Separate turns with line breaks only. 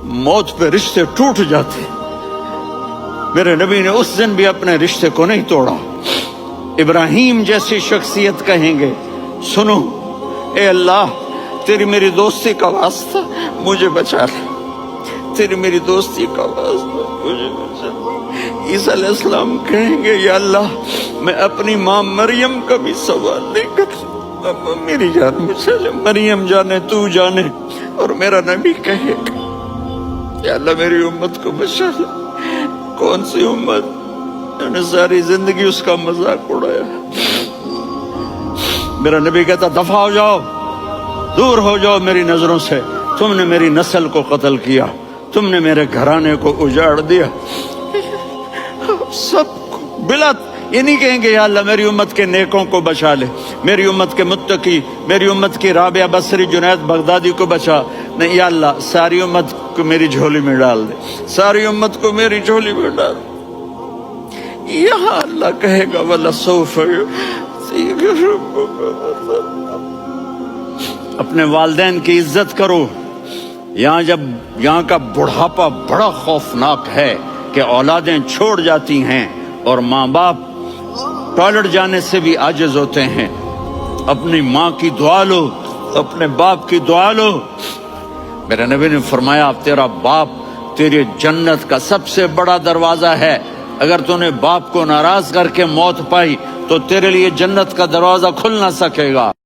موت پہ رشتے ٹوٹ جاتے. میرے نبی نے اس دن بھی اپنے رشتے کو نہیں توڑا. ابراہیم جیسی شخصیت کہیں گے سنو اے اللہ تیری میری دوستی کا واسطہ مجھے بچا لے, تیری میری دوستی کا واسطہ مجھے بچا لے. عیسیٰ علیہ السلام کہیں گے یا اللہ میں اپنی ماں مریم کا بھی سوال نہیں کرتا, میری جان بچا لے, مریم جانے تو جانے. اور میرا نبی کہے گا یا اللہ میری امت کو بچا لے. کون سی امت میں نے ساری زندگی اس کا مذاق اڑایا. میرا نبی کہتا دفع ہو جاؤ, دور ہو جاؤ میری نظروں سے, تم نے میری نسل کو قتل کیا, تم نے میرے گھرانے کو اجاڑ دیا. سب بلا یہ نہیں کہیں گے یا اللہ میری امت کے نیکوں کو بچا لے, میری امت کے متقی, میری امت کی رابعہ بصری جنید بغدادی کو بچا. نہیں یا اللہ ساری امت کو میری جھولی میں ڈال دے, ساری امت کو میری جھولی میں ڈال. یہاں اللہ کہے گا وَلَسَوْفَ اپنے والدین کی عزت کرو. یہاں کا بڑھاپا بڑا خوفناک ہے کہ اولادیں چھوڑ جاتی ہیں اور ماں باپ ٹوائلٹ جانے سے بھی عاجز ہوتے ہیں. اپنی ماں کی دعا لو, اپنے باپ کی دعا لو. میرے نبی نے فرمایا تیرا باپ تیری جنت کا سب سے بڑا دروازہ ہے. اگر تو نے باپ کو ناراض کر کے موت پائی تو تیرے لیے جنت کا دروازہ کھل نہ سکے گا.